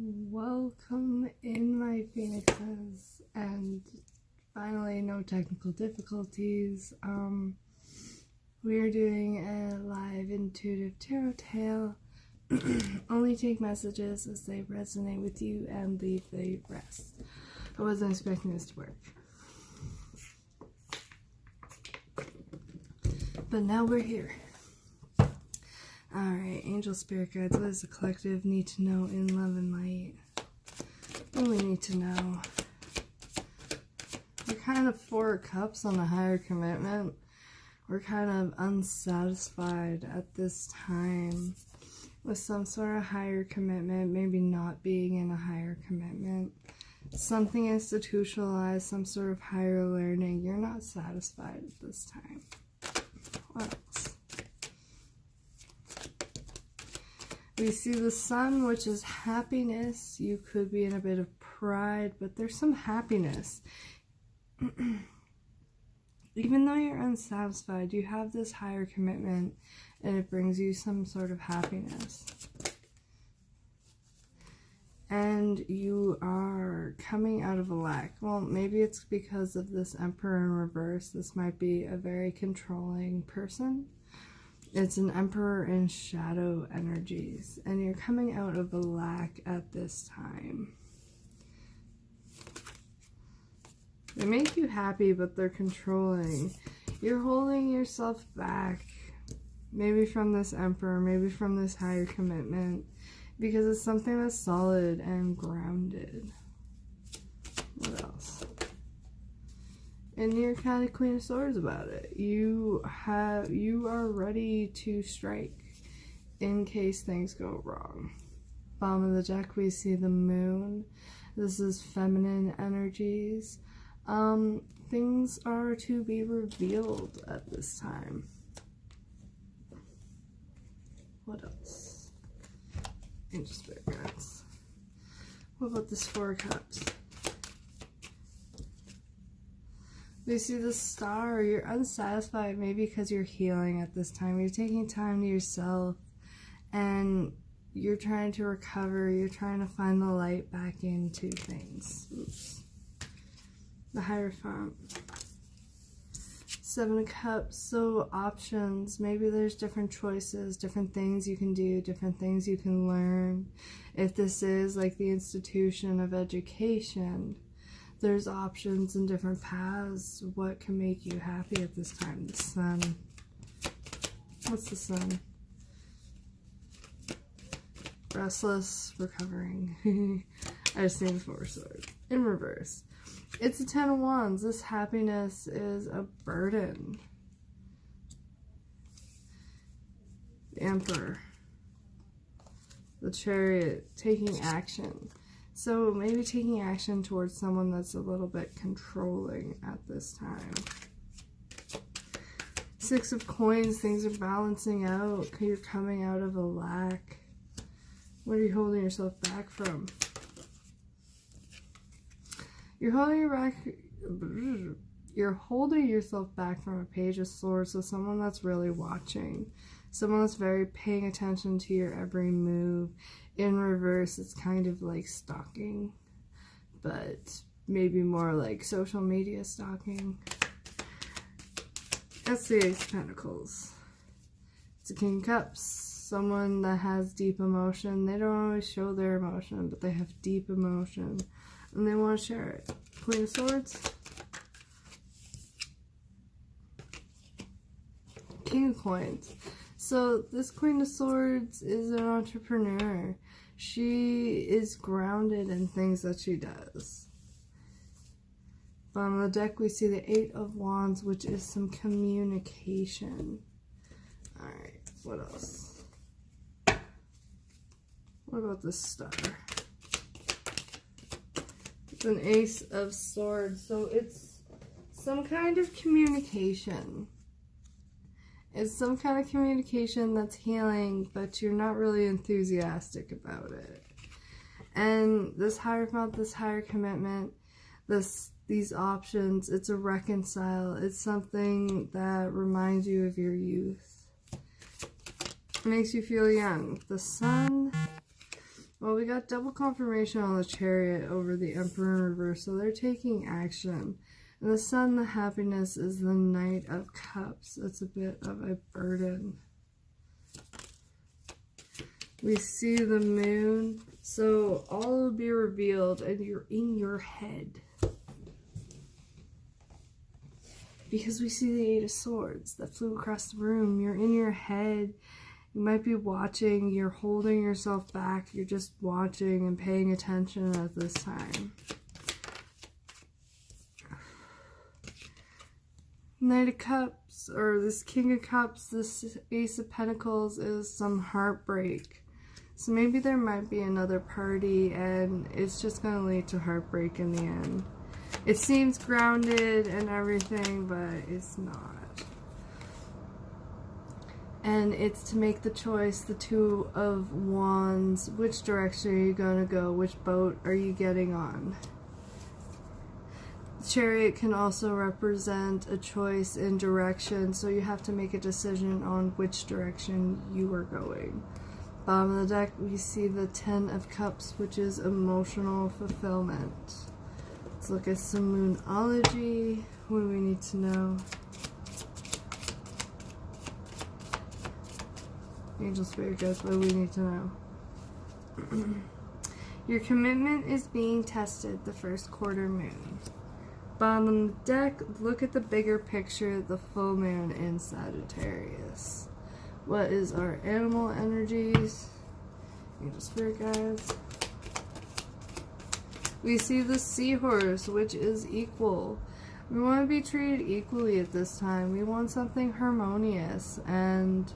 Welcome in, my phoenixes, and finally no technical difficulties. We are doing a live intuitive tarot tale. Only take messages as they resonate with you and leave the rest. I wasn't expecting this to work, but now we're here. Alright, angel spirit guides, what does the collective need to know in love and light? What do we need to know? We're kind of 4 cups on a higher commitment. We're kind of unsatisfied at this time with some sort of higher commitment, maybe not being in a higher commitment. Something institutionalized, some sort of higher learning. You're not satisfied at this time. What else? We see the sun, which is happiness. You could be in a bit of pride, but there's some happiness. Even though you're unsatisfied, you have this higher commitment, and it brings you some sort of happiness. And you are coming out of a lack. Well, maybe it's because of this Emperor in reverse. This might be a very controlling person. It's an Emperor in shadow energies, and you're coming out of a lack at this time. They make you happy, but they're controlling. You're holding yourself back, maybe from this Emperor, maybe from this higher commitment, because it's something that's solid and grounded. What else? And you're kind of Queen of Swords about it. You are ready to strike in case things go wrong. Bottom of the deck, we see the moon. This is feminine energies. Things are to be revealed at this time. What else? Angel spirit guides. What about this 4 cups? We see the star. You're unsatisfied, maybe because you're healing at this time. You're taking time to yourself, and you're trying to recover. You're trying to find the light back into things. Oops. The Hierophant. 7 of Cups. So options. Maybe there's different choices, different things you can do, different things you can learn. If this is like the institution of education, there's options and different paths. What can make you happy at this time? The Sun. What's the Sun? Restless, recovering. I just need the 4 swords. In reverse. It's a 10 of Wands. This happiness is a burden. The Emperor. The Chariot. Taking action. So maybe taking action towards someone that's a little bit controlling at this time. 6 of Coins, things are balancing out. You're coming out of a lack. What are you holding yourself back from? You're holding yourself back from a Page of Swords, so someone that's really watching. Someone that's very paying attention to your every move. In reverse, it's kind of like stalking, but maybe more like social media stalking. That's the Ace of Pentacles. It's a King of Cups. Someone that has deep emotion. They don't always show their emotion, but they have deep emotion, and they want to share it. Queen of Swords. King of Coins. So this Queen of Swords is an entrepreneur. She is grounded in things that she does. Bottom of the deck, we see the 8 of Wands, which is some communication. Alright, what else? What about this Star? It's an Ace of Swords, so it's some kind of communication. It's some kind of communication that's healing, but you're not really enthusiastic about it. And this Hierophant, this higher commitment, these options, it's a reconcile. It's something that reminds you of your youth. It makes you feel young. The Sun, Well, we got double confirmation on the Chariot over the Emperor in reverse, so they're taking action. And the Sun, the happiness, is the Knight of Cups. It's a bit of a burden. We see the Moon, so all will be revealed, and you're in your head. Because we see the Eight of Swords that flew across the room. You're in your head. You might be watching. You're holding yourself back. You're just watching and paying attention at this time. Knight of Cups, or this King of Cups, this Ace of Pentacles is some heartbreak. So maybe there might be another party and it's just going to lead to heartbreak in the end. It seems grounded and everything, but it's not. And it's to make the choice, the Two of Wands. Which direction are you going to go? Which boat are you getting on? The Chariot can also represent a choice in direction, so you have to make a decision on which direction you are going. Bottom of the deck, we see the Ten of Cups, which is emotional fulfillment. Let's look at some Moonology. What do we need to know? Angel Spirit Guides, what do we need to know? Your commitment is being tested, the first quarter moon. Bottom of the deck, look at the bigger picture, the full moon in Sagittarius. What is our animal energies? Angel Spirit Guides. We see the Seahorse, which is equal. We want to be treated equally at this time. We want something harmonious and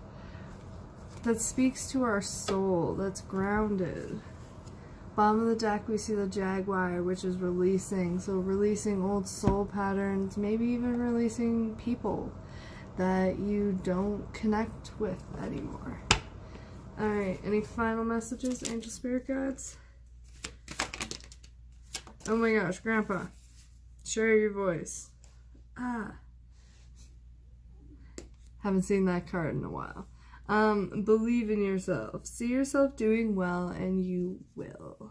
that speaks to our soul, that's grounded. Bottom of the deck, we see the Jaguar, which is releasing. So releasing old soul patterns, maybe even releasing people that you don't connect with anymore. Alright, any final messages, Angel Spirit Guides? Oh my gosh, Grandpa, share your voice. Haven't seen that card in a while. Believe in yourself. See yourself doing well, and you will.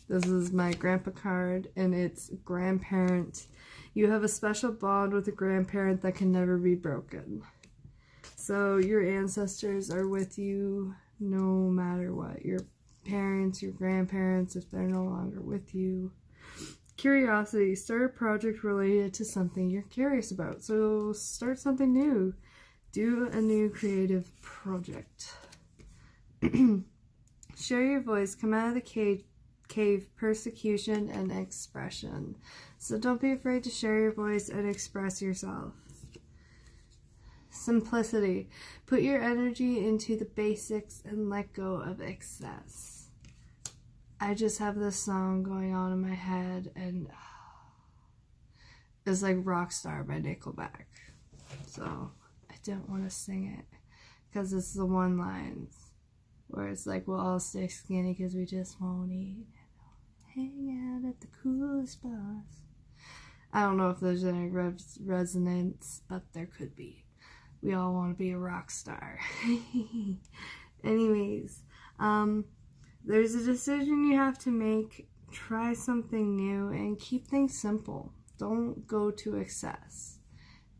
This is my grandpa card, and it's grandparent. You have a special bond with a grandparent that can never be broken. So your ancestors are with you no matter what. Your parents, your grandparents, if they're no longer with you. Curiosity. Start a project related to something you're curious about. So start something new. Do a new creative project. Share your voice. Come out of the cave, persecution, and expression. So don't be afraid to share your voice and express yourself. Simplicity. Put your energy into the basics and let go of excess. I just have this song going on in my head, and it's like Rockstar by Nickelback. So I don't want to sing it because it's the one lines where it's like, we'll all stay skinny because we just won't eat. Hang out at the coolest spots. I don't know if there's any resonance, but there could be. We all want to be a rock star. Anyways, there's a decision you have to make. Try something new and keep things simple. Don't go to excess.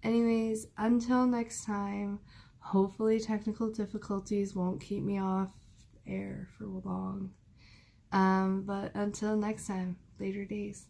Anyways, until next time, hopefully technical difficulties won't keep me off air for long. But until next time, later days.